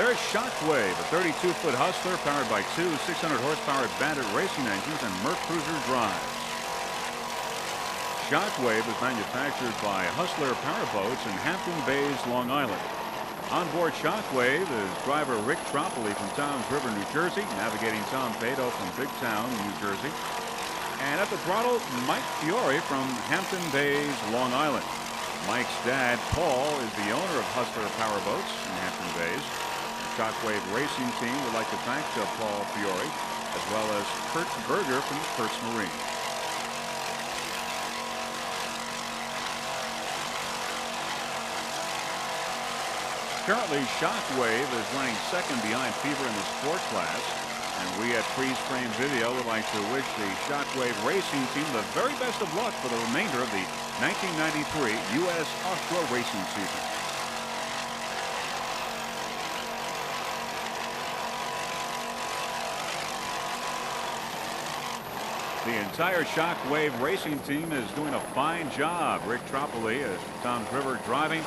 There's Shockwave, a 32-foot Hustler powered by two 600-horsepower Bandit racing engines and Mercruiser drives. Shockwave is manufactured by Hustler Powerboats in Hampton Bays, Long Island. On board Shockwave is driver Rick Tropoli from Toms River, New Jersey, navigating Tom Pato from Big Town, New Jersey. And at the throttle, Mike Fiore from Hampton Bays, Long Island. Mike's dad, Paul, is the owner of Hustler Powerboats in Hampton Bays. The Shockwave Racing Team would like to thank Paul Fiore, as well as Kurt Berger from Kurt's Marine. Currently, Shockwave is running second behind Fever in the sport class. And we at Freeze Frame Video would like to wish the Shockwave Racing Team the very best of luck for the remainder of the 1993 U.S. offshore racing season. The entire Shockwave Racing Team is doing a fine job. Rick Tropoli is Toms River driving.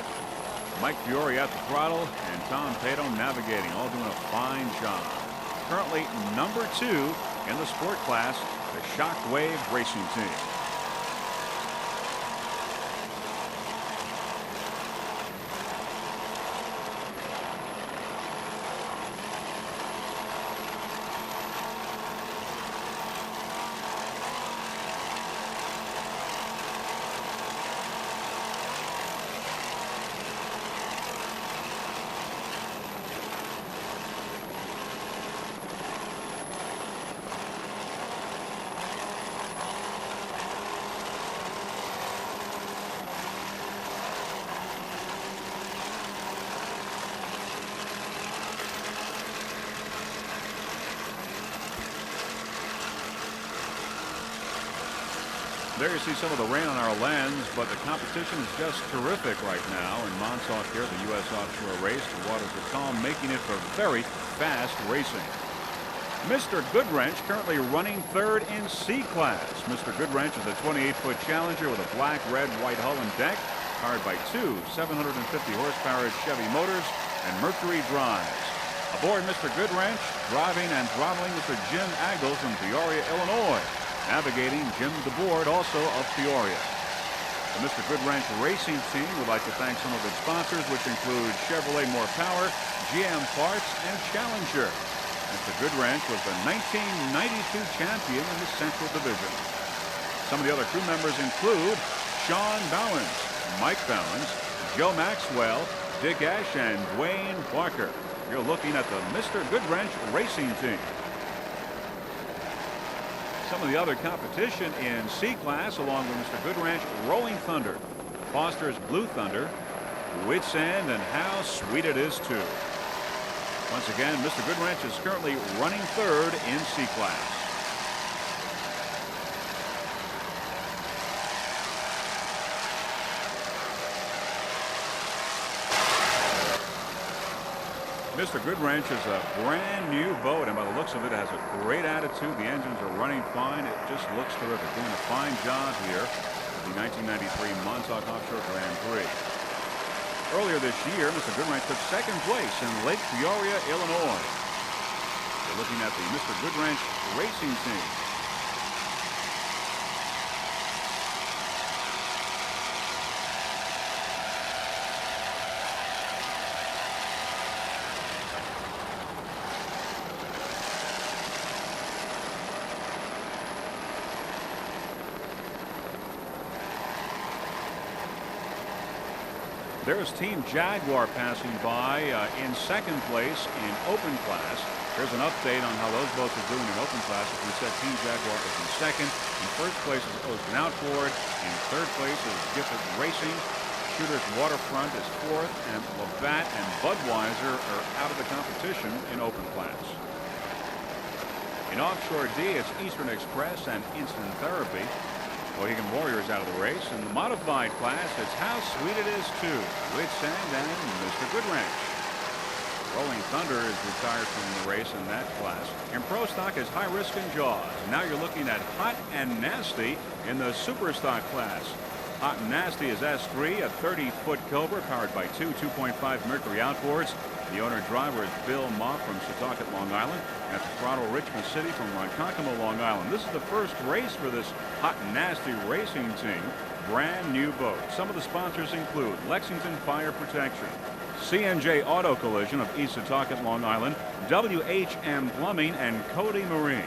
Mike Fiore at the throttle, and Tom Pato navigating, all doing a fine job. Currently number 2 in the sport class, the Shockwave Racing Team. There you see some of the rain on our lens, but the competition is just terrific right now in Montauk here, the U.S. offshore race. The waters are calm, making it for very fast racing. Mr. Goodwrench currently running third in C class. Mr. Goodwrench is a 28-foot Challenger with a black, red, white hull and deck, powered by two 750-horsepower Chevy motors and Mercury drives. Aboard Mr. Goodwrench, driving and throttling Mr. Jim Agel from Peoria, Illinois. Navigating Jim DeBoard, also of Peoria. The Mr. Goodwrench Racing Team would like to thank some of its sponsors, which include Chevrolet More Power, GM Parts, and Challenger. Mr. Goodwrench was the 1992 champion in the Central Division. Some of the other crew members include Sean Bowens, Mike Bowens, Joe Maxwell, Dick Ash, and Dwayne Parker. You're looking at the Mr. Goodwrench Racing Team. Some of the other competition in C class, along with Mr. Goodwrench, Rolling Thunder, Foster's Blue Thunder, Wits End, and How Sweet It Is Too. Once again, Mr. Goodwrench is currently running third in C class. Mr. Goodwrench is a brand new boat, and by the looks of it, has a great attitude. The engines are running fine. It just looks terrific. Doing a fine job here at the 1993 Montauk Offshore Grand Prix. Earlier this year, Mr. Goodwrench took second place in Lake Peoria, Illinois. You're looking at the Mr. Goodwrench Racing Team. There's Team Jaguar passing by in second place in open class. Here's an update on how those boats are doing in open class. As we said, Team Jaguar is in second. In first place is Ocean Outboard. In third place is Gifford Racing. Shooters Waterfront is fourth, and Labatt and Budweiser are out of the competition in open class. In Offshore D, it's Eastern Express and Instant Therapy. Mohegan Warriors out of the race. In the modified class, it's How Sweet It Is Too, Wits End and Mr. Goodwrench. Rolling Thunder is retired from the race in that class. In Pro Stock is High Risk and Jaws. Now you're looking at Hot and Nasty in the Super Stock class. Hot and Nasty is S3, a 30-foot Cobra powered by two 2.5 Mercury outboards. The owner-driver is Bill Moff from Setauket, Long Island. At the throttle, Richmond City from Ronkonkoma, Long Island. This is the first race for this Hot and Nasty racing team. Brand new boat. Some of the sponsors include Lexington Fire Protection, C&J Auto Collision of East Setauket, Long Island, WHM Plumbing, and Cody Marine.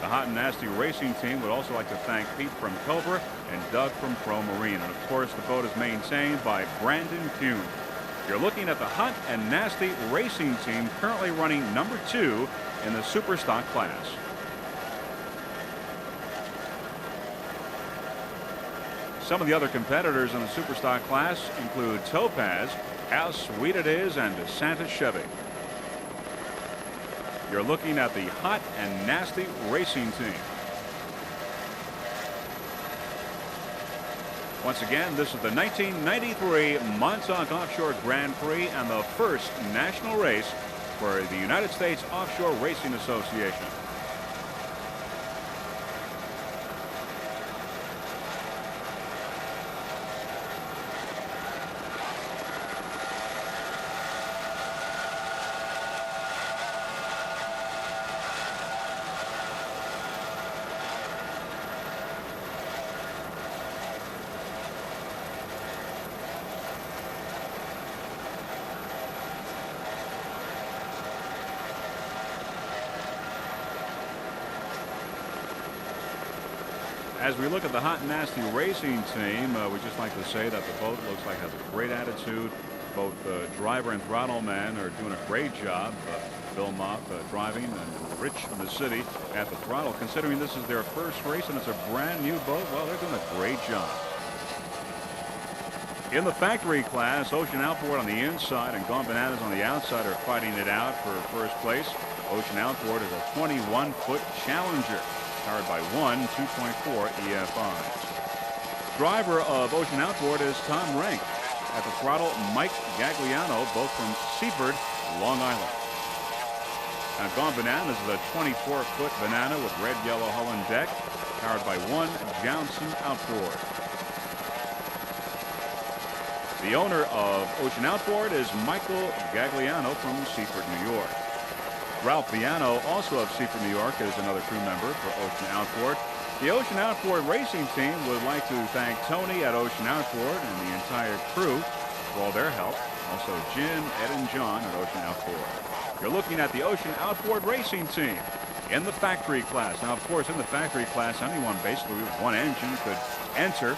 The Hot and Nasty racing team would also like to thank Pete from Cobra and Doug from Pro Marine. And of course, the boat is maintained by Brandon Kuhn. You're looking at the Hot and Nasty racing team, currently running number 2 in the super stock class. Some of the other competitors in the super stock class include Topaz, How Sweet It Is, and DeSantis Chevy. You're looking at the Hot and Nasty racing team. Once again, this is the 1993 Montauk Offshore Grand Prix and the first national race for the United States Offshore Racing Association. As we look at the Hot and Nasty racing team, we'd just like to say that the boat looks like has a great attitude. Both driver and throttle man are doing a great job. Bill Moff driving and Rich from the city at the throttle. Considering this is their first race and it's a brand new boat, well, they're doing a great job. In the factory class, Ocean Outboard on the inside and Gone Bananas on the outside are fighting it out for first place. Ocean Outboard is a 21-foot Challenger, powered by one 2.4 EFI. Driver of Ocean Outboard is Tom Rank. At the throttle, Mike Gagliano, both from Seaford, Long Island. And Gone Bananas is a 24-foot Banana with red, yellow hull and deck, powered by one Johnson Outboard. The owner of Ocean Outboard is Michael Gagliano from Seaford, New York. Ralph Viano, also of Seaford, New York, is another crew member for Ocean Outboard. The Ocean Outboard racing team would like to thank Tony at Ocean Outboard and the entire crew for all their help. Also Jim, Ed, and John at Ocean Outboard. You're looking at the Ocean Outboard racing team in the factory class. Now, of course, in the factory class, anyone basically with one engine could enter,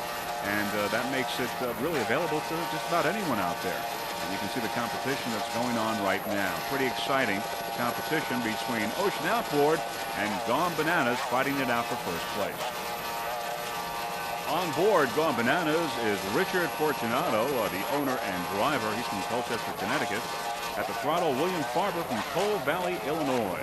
and that makes it really available to just about anyone out there. And you can see the competition that's going on right now. Pretty exciting competition between Ocean Outboard and Gone Bananas fighting it out for first place. On board Gone Bananas is Richard Fortunato, the owner and driver. He's from Colchester, Connecticut. At the throttle, William Farber from Coal Valley, Illinois.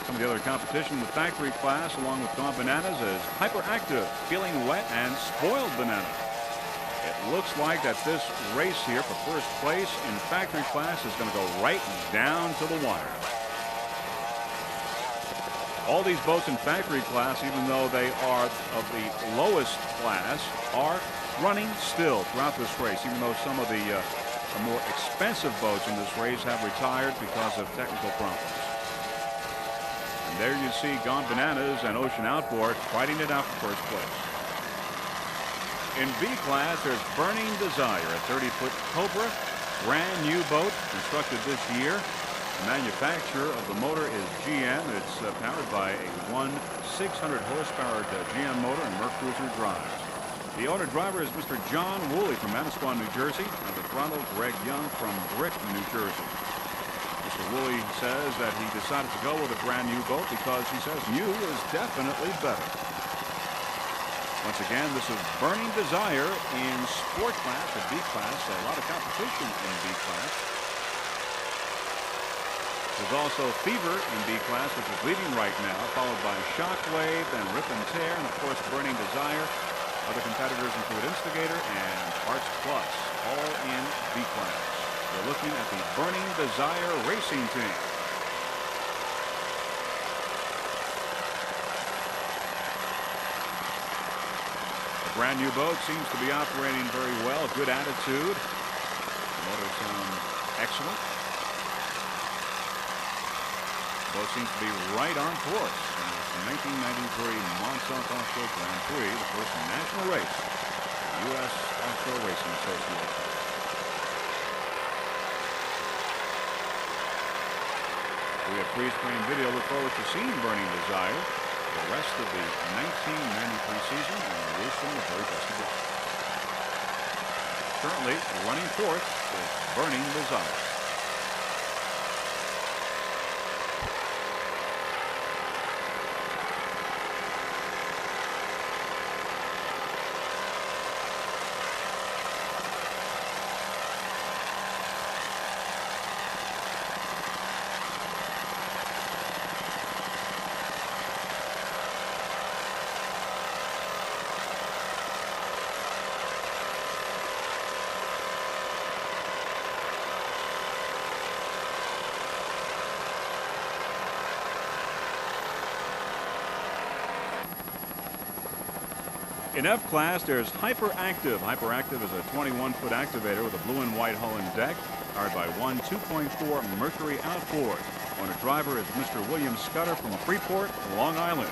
Some of the other competition in the factory class along with Gone Bananas is Hyperactive, Feeling Wet, and Spoiled Banana. It looks like that this race here for first place in factory class is going to go right down to the wire. All these boats in factory class, even though they are of the lowest class, are running still throughout this race, even though some of the more expensive boats in this race have retired because of technical problems. And there you see Gone Bananas and Ocean Outboard fighting it out for first place. In B class, there's Burning Desire, a 30-foot Cobra, brand new boat constructed this year. The manufacturer of the motor is GM. It's powered by a 600 horsepower GM motor and Mercruiser drives. The owner-driver is Mr. John Woolley from Manasquan, New Jersey, and the throttle, Greg Young from Brick, New Jersey. Mr. Woolley says that he decided to go with a brand new boat because he says new is definitely better. Once again, this is Burning Desire in sport class or B class. A lot of competition in B class. There's also Fever in B class, which is leading right now, followed by Shockwave and Rip and Tear, and of course Burning Desire. Other competitors include Instigator and Arts Plus, all in B class. We're looking at the Burning Desire racing team. brand new boat seems to be operating very well. Good attitude. Motor sound excellent. Boat seems to be right on course. And it's the 1993 Montauk Offshore Grand Prix, the first national race, U.S. Offshore Racing Association. We have freeze-frame video. Look forward to seeing Burning Desire the rest of the 1993 season, and we wish them the very best of luck. Currently running fourth is Burning Desire. In F class, there's Hyperactive. Hyperactive is a 21-foot activator with a blue and white hull and deck, powered by one 2.4 Mercury outboard. Owner driver is Mr. William Scudder from Freeport, Long Island.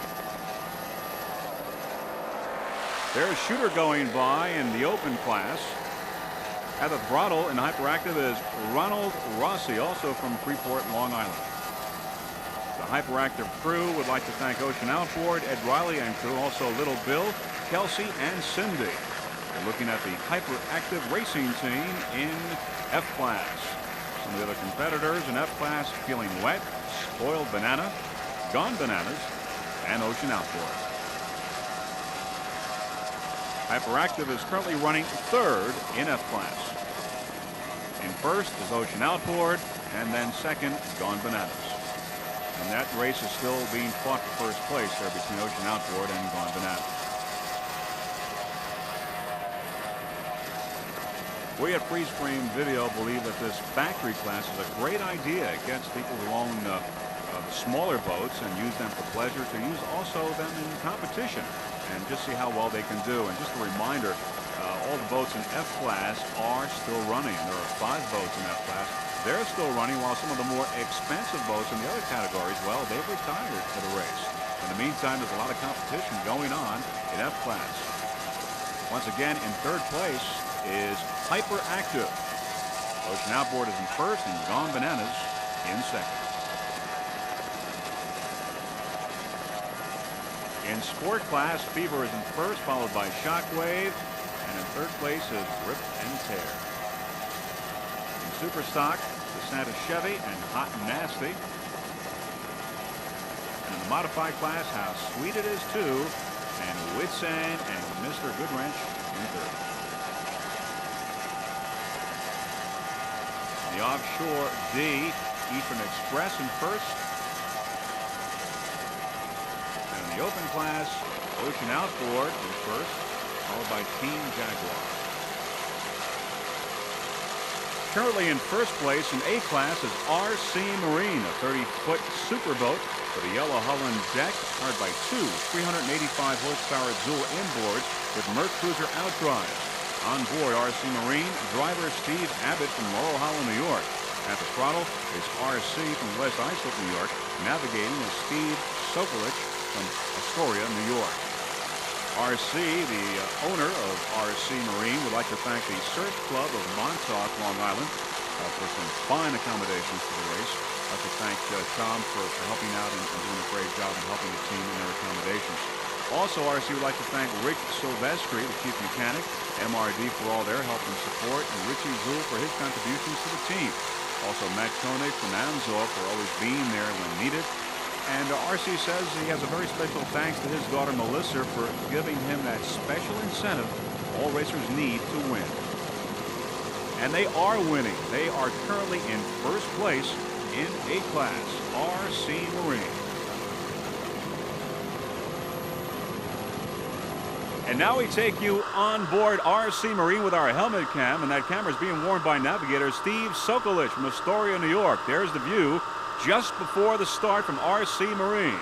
There's Shooter going by in the open class. At the throttle in Hyperactive is Ronald Rossi, also from Freeport, Long Island. The Hyperactive crew would like to thank Ocean Outboard, Ed Riley and crew, also Little Bill, Kelsey, and Cindy. We're looking at the Hyperactive racing team in F class. Some of the other competitors in F class: Feeling Wet, Spoiled Banana, Gone Bananas, and Ocean Outboard. Hyperactive is currently running third in F class. In first is Ocean Outboard, and then second, Gone Bananas. And that race is still being fought for first place there between Ocean Outboard and Gone Bananas. We at Freeze Frame Video believe that this factory class is a great idea. It gets people who own the smaller boats and use them for pleasure to use also them in competition and just see how well they can do. And just a reminder, all the boats in F class are still running. There are 5 boats in F class. They're still running, while some of the more expensive boats in the other categories, well, they've retired for the race. In the meantime, there's a lot of competition going on in F class. Once again, in third place is Hyperactive. Ocean Outboard is in first, and Gone Bananas in second. In sport class, Fever is in first, followed by Shockwave, and in third place is Rip and Tear. In super stock, the Santa Chevy and Hot and Nasty. And in the modified class, How Sweet It Is Too, and Wits End and Mr. Goodwrench in third. The Offshore D, Eastern Express in first. And in the open class, Ocean Outboard in first, followed by Team Jaguar. Currently in first place in A class is RC Marine, a 30-foot superboat with a yellow hull and deck, powered by two 385 horsepower Zool inboards with Merc Cruiser outdrives. On board RC Marine, driver Steve Abbott from Laurel Hollow, New York. At the throttle is RC from West Islip, New York. Navigating is Steve Sokolich from Astoria, New York. RC, the owner of RC Marine, would like to thank the Surf Club of Montauk, Long Island, for some fine accommodations for the race. I'd like to thank Tom for helping out and doing a great job in helping the team in their accommodations. Also, RC would like to thank Rick Silvestri, the chief mechanic, MRD for all their help and support, and Richie Zool for his contributions to the team. Also, Matt Koenig from Amzor for always being there when needed. And RC says he has a very special thanks to his daughter Melissa for giving him that special incentive all racers need to win. And they are winning. They are currently in first place in A class, RC Marine. And now we take you on board RC Marine with our helmet cam, and that camera is being worn by navigator Steve Sokolich from Astoria, New York. There's the view just before the start from RC Marine.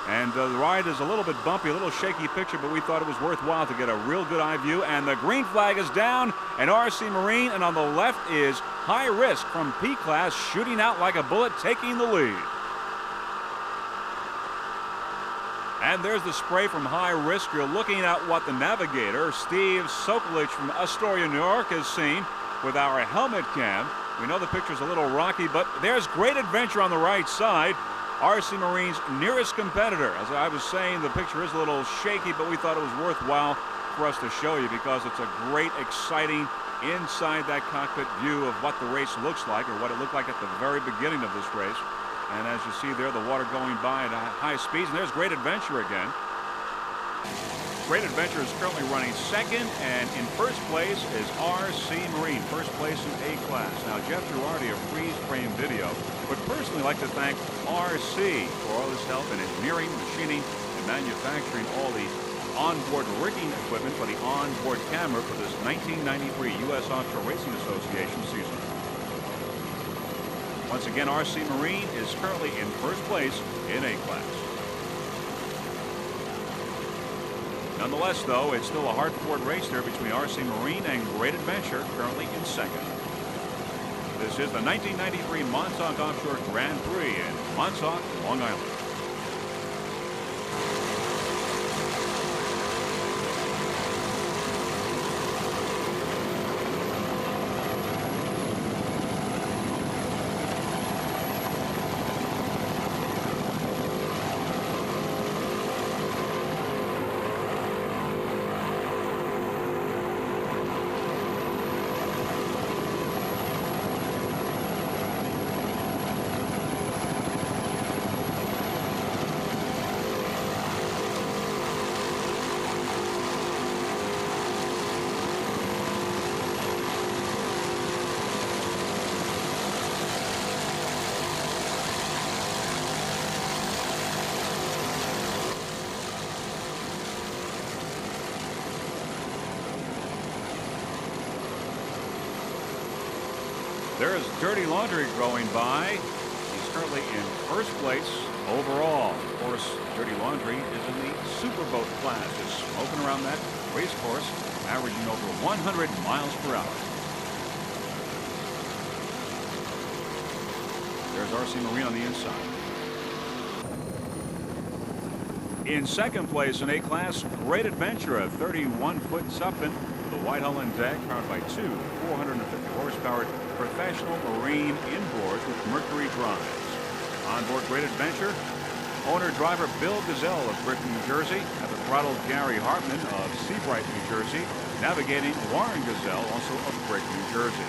And the ride is a little bit bumpy, a little shaky picture, but we thought it was worthwhile to get a real good eye view. And the green flag is down, and RC Marine, and on the left is High Risk from P-Class, shooting out like a bullet, taking the lead. And there's the spray from High Risk. You're looking at what the navigator, Steve Sokolich from Astoria, New York, has seen with our helmet cam. We know the picture's a little rocky, but there's Great Adventure on the right side, RC Marine's nearest competitor. As I was saying, the picture is a little shaky, but we thought it was worthwhile for us to show you because it's a great, exciting, inside that cockpit view of what the race looks like, or what it looked like at the very beginning of this race. And as you see there, the water going by at high speeds. And there's Great Adventure again. Great Adventure is currently running second, and in first place is RC Marine, first place in A-Class. Now, Jeff Girardi of Freeze Frame Video would personally like to thank RC for all his help in engineering, machining, and manufacturing all the onboard rigging equipment for the onboard camera for this 1993 U.S. Offshore Racing Association season. Once again, RC Marine is currently in first place in A-Class. Nonetheless, though, it's still a hard-fought race there between RC Marine and Great Adventure, currently in second. This is the 1993 Montauk Offshore Grand Prix in Montauk, Long Island. There's Dirty Laundry going by. He's currently in first place overall. Of course, Dirty Laundry is in the Superboat class. It's smoking around that race course, averaging over 100 miles per hour. There's RC Marine on the inside. In second place in A-Class, Great Adventure, a 31-foot something with a wide hull and deck, powered by two 450-horsepower professional marine inboards with Mercury drives. Onboard Great Adventure, owner-driver Bill Gazelle of Brickton, New Jersey. At the throttle, Gary Hartman of Seabright, New Jersey. Navigating, Warren Gazelle, also of Brickton, New Jersey.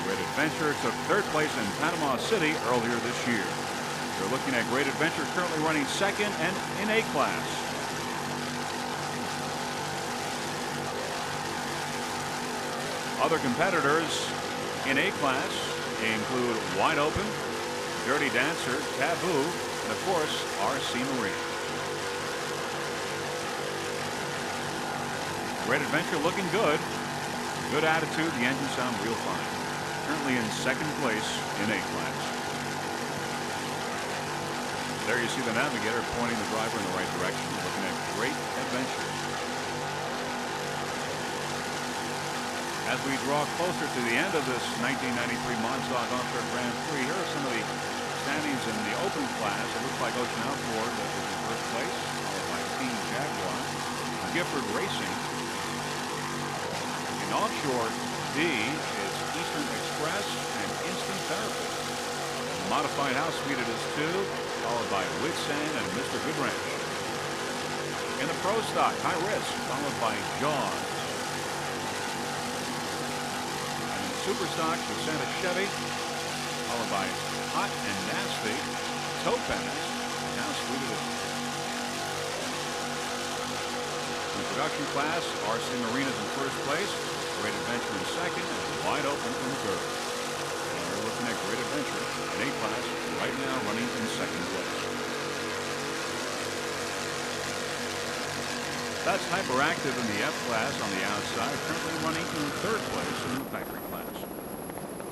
Great Adventure took third place in Panama City earlier this year. You're looking at Great Adventure currently running second and in A-Class. Other competitors in A-Class include Wide Open, Dirty Dancer, Taboo, and of course, RC Marine. Great Adventure looking good. Good attitude. The engine sound real fine. Currently in second place in A-Class. There you see the navigator pointing the driver in the right direction. Looking at Great Adventure. As we draw closer to the end of this 1993 Montauk Offshore Grand Prix, here are some of the standings in the open class. It looks like Ocean Outboard is in first place, followed by Team Jaguar, Gifford Racing. In Offshore D is Eastern Express and Instant Therapy. In Modified House Speed it is 2, followed by Whitsand and Mr. Good Ranch. In the Pro Stock, High Risk, followed by Jaws. Super Stock with Santa Chevy, followed by Hot and Nasty, Topaz, and now Sweet It Is. In the production class, RC Marine is in first place, Great Adventure in second, and Wide Open in third. And we're looking at Great Adventure in A-Class right now running in second place. That's Hyperactive in the F-Class on the outside, currently running in third place in the factory class.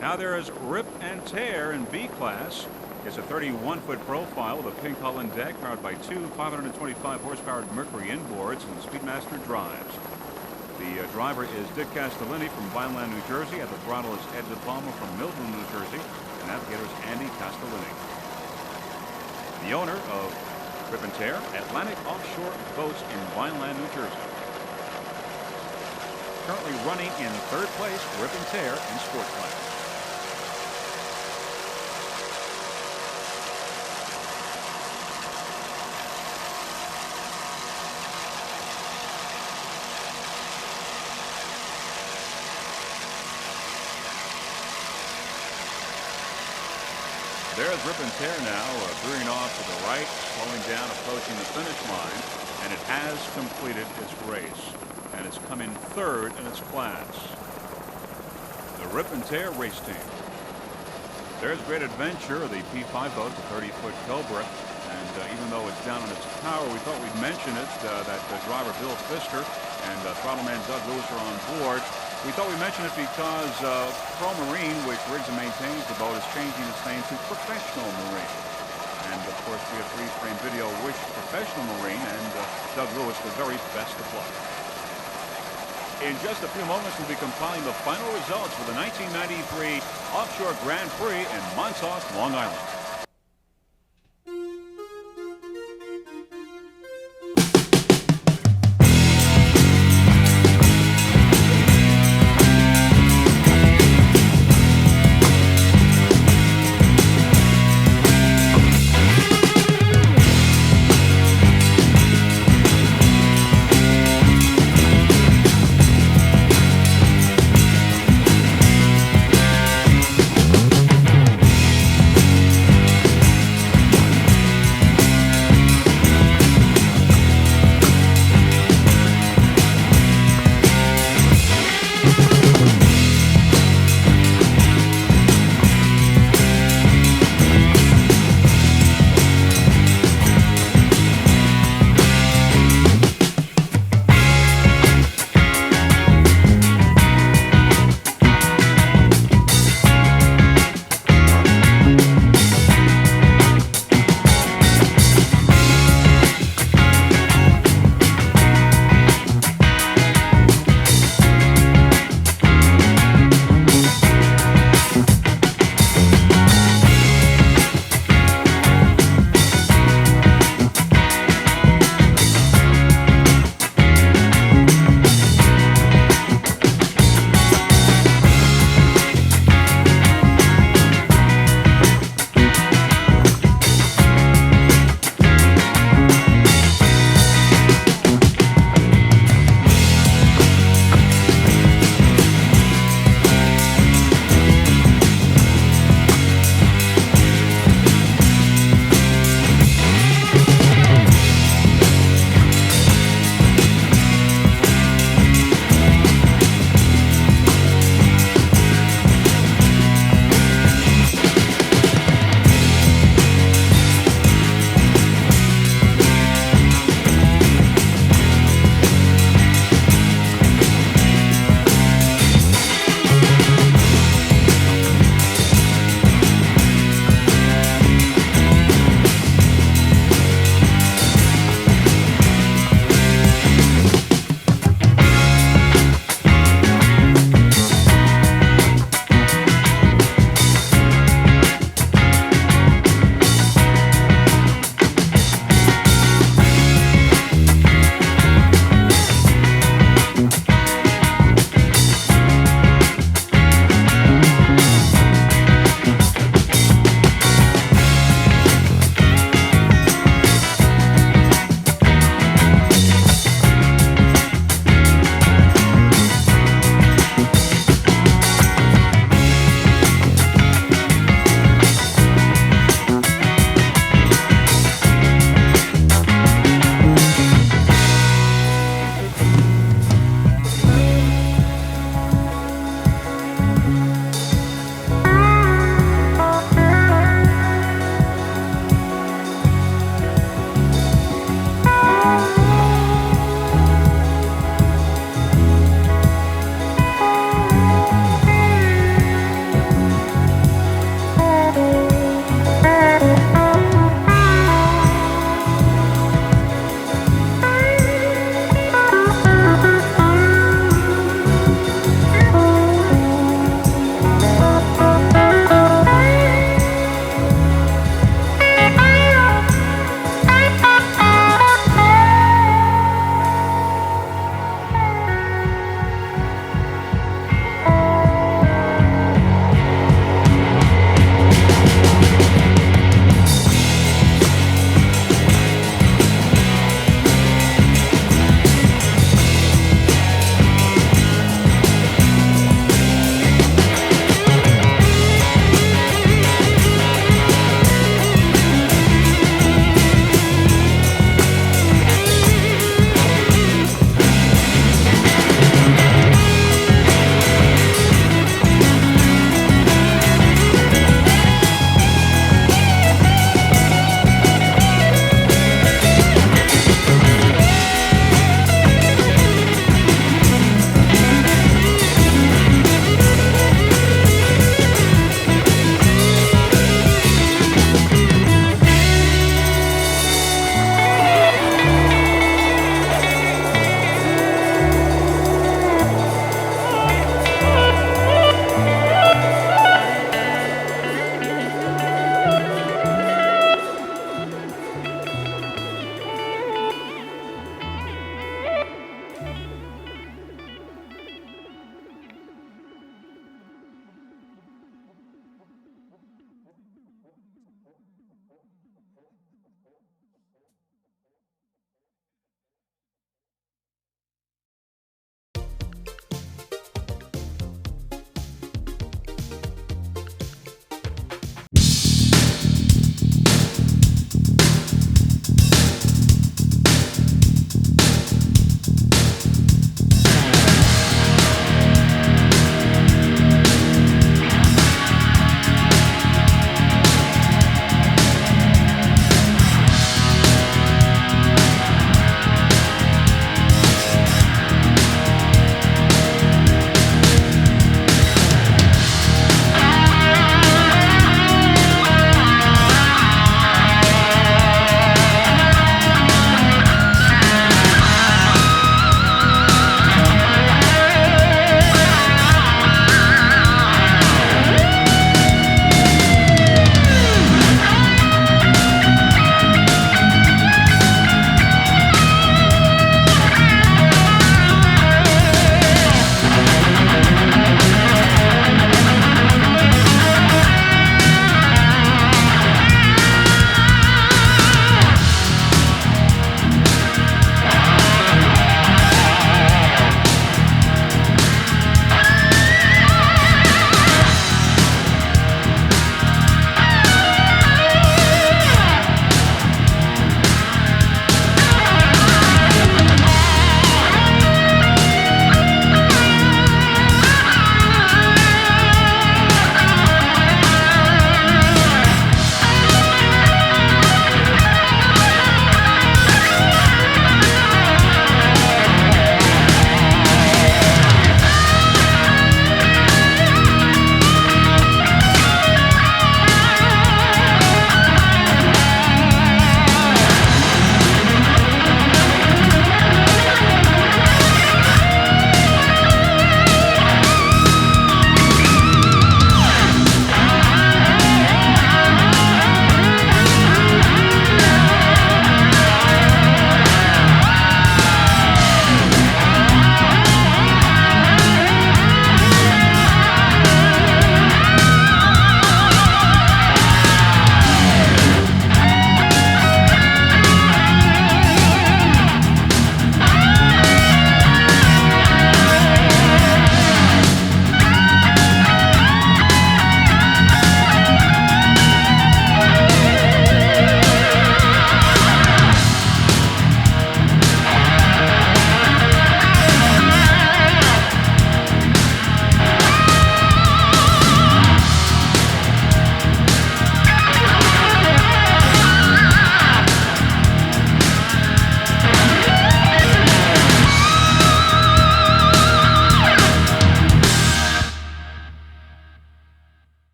Now there is Rip and Tear in B-Class. It's a 31-foot profile with a pink hull and deck powered by two 525 horsepower Mercury inboards and Speedmaster drives. The driver is Dick Castellini from Vineland, New Jersey. At the throttle is Ed DePalma from Milton, New Jersey. The navigator is Andy Castellini. The owner of Rip and Tear, Atlantic Offshore Boats in Vineland, New Jersey. Currently running in third place, Rip and Tear in sport class. There's Rip and Tear now, veering off to the right, slowing down, approaching the finish line, and it has completed its race, and it's come in third in its class. The Rip and Tear race team. There's Great Adventure, the P5 boat, the 30-foot Cobra, and even though it's down on its power, we thought we'd mention it, that driver Bill Pfister and throttle man Doug Lewis are on board. We thought we'd mention it because Pro Marine, which rigs and maintains the boat, is changing its name to Professional Marine. And, of course, we have freeze-frame video wish Professional Marine and Doug Lewis the very best of luck. In just a few moments, we'll be compiling the final results for the 1993 Offshore Grand Prix in Montauk, Long Island.